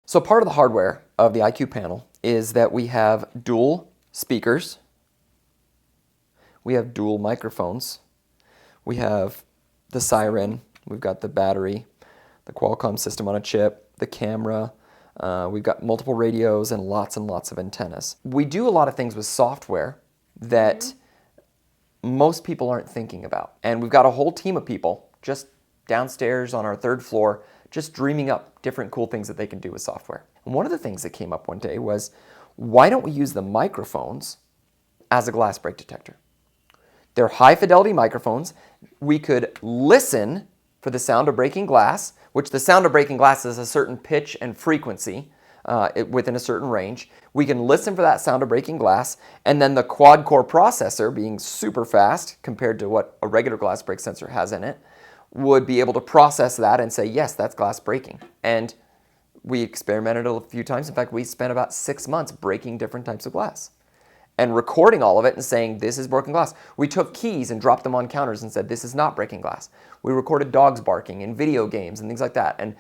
So part of the hardware of the IQ panel is that we have dual speakers, we have dual microphones, we have the siren, we've got the battery, the Qualcomm system on a chip, the camera, we've got multiple radios and lots of antennas. We do a lot of things with software that most people aren't thinking about. And we've got a whole team of people just downstairs on our 3rd floor just dreaming up different cool things that they can do with software. And one of the things that came up one day was, why don't we use the microphones as a glass break detector? They're high fidelity microphones. We could listen for the sound of breaking glass, which the sound of breaking glass is a certain pitch and frequency within a certain range. We can listen for that sound of breaking glass, and then the quad-core processor, being super fast compared to what a regular glass break sensor has in it, would be able to process that and say, yes, that's glass breaking. And we experimented a few times. In fact, we spent about 6 months breaking different types of glass and recording all of it and saying, this is broken glass. We took keys and dropped them on counters and said, this is not breaking glass. We recorded dogs barking in video games and things like that. And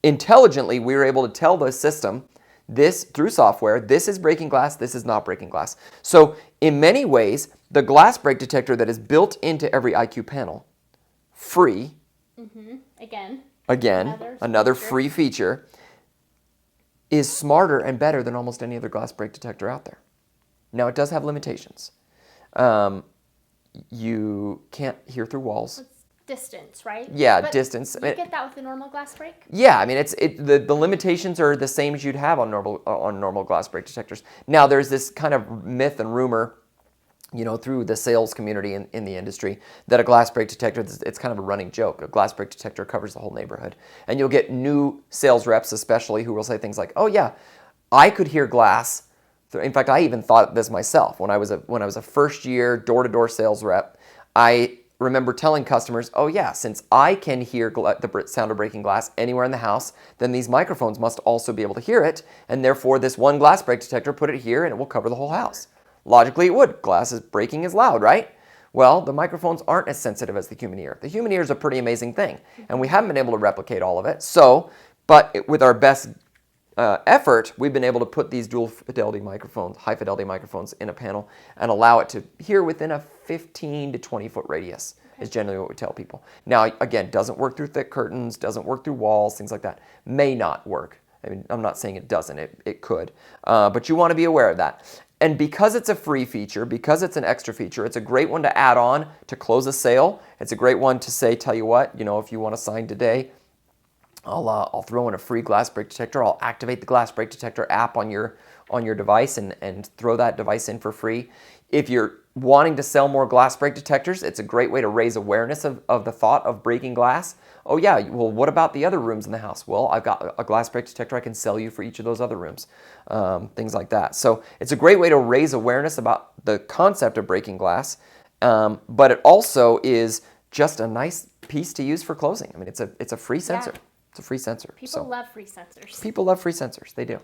intelligently, we were able to tell the system, this, through software, this is breaking glass, this is not breaking glass. So in many ways, the glass break detector that is built into every IQ panel, free, again, another free feature, is smarter and better than almost any other glass break detector out there. Now, it does have limitations. You can't hear through walls. It's distance, right? Yeah, but distance. You get that with the normal glass break? Yeah, I mean, the limitations are the same as you'd have on normal glass break detectors. Now, there's this kind of myth and rumor, through the sales community in the industry, that a glass break detector, it's kind of a running joke. A glass break detector covers the whole neighborhood. And you'll get new sales reps especially who will say things like, oh yeah, I could hear glass. In fact, I even thought this myself. When I was a first-year door-to-door sales rep, I remember telling customers, oh yeah, since I can hear the sound of breaking glass anywhere in the house, then these microphones must also be able to hear it, and therefore this one glass break detector, put it here and it will cover the whole house. Logically, it would. Glass is breaking is loud, right? Well, the microphones aren't as sensitive as the human ear. The human ear is a pretty amazing thing, and we haven't been able to replicate all of it. But with our best effort, we've been able to put these dual fidelity microphones, high fidelity microphones, in a panel and allow it to hear within a 15 to 20 foot radius is generally what we tell people. Now, again, doesn't work through thick curtains, doesn't work through walls, things like that. May not work. I mean, I'm not saying it doesn't, it could. But you want to be aware of that. And because it's a free feature, because it's an extra feature, it's a great one to add on to close a sale. It's a great one to say, tell you what, if you want to sign today, I'll throw in a free glass break detector. I'll activate the glass break detector app on your device and throw that device in for free. If you're wanting to sell more glass break detectors, it's a great way to raise awareness of the thought of breaking glass. Oh yeah, well, what about the other rooms in the house? Well, I've got a glass break detector I can sell you for each of those other rooms, things like that. So it's a great way to raise awareness about the concept of breaking glass, but it also is just a nice piece to use for closing. I mean, it's a free sensor. Yeah. It's a free sensor. People love free sensors. People love free sensors. They do.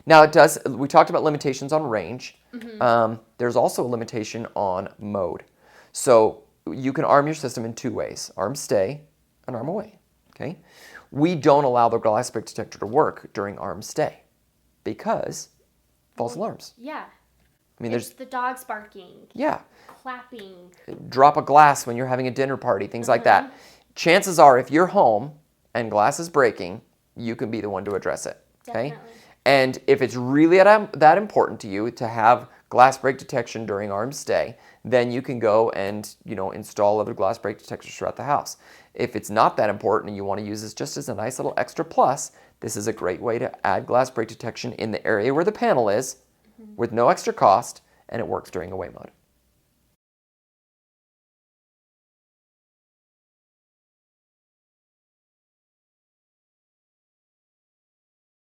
Now, we talked about limitations on range. There's also a limitation on mode. So you can arm your system in 2 ways: arm stay and arm away. Okay. We don't allow the glass break detector to work during arm stay because false alarms. Yeah. I mean, there's the dogs barking. Yeah. Clapping. Drop a glass when you're having a dinner party, things like that. Chances are, if you're home and glass is breaking, you can be the one to address it. Okay? Definitely. And if it's really that important to you to have glass break detection during arm stay, then you can go and install other glass break detectors throughout the house. If it's not that important and you want to use this just as a nice little extra plus, this is a great way to add glass break detection in the area where the panel is with no extra cost, and it works during away mode.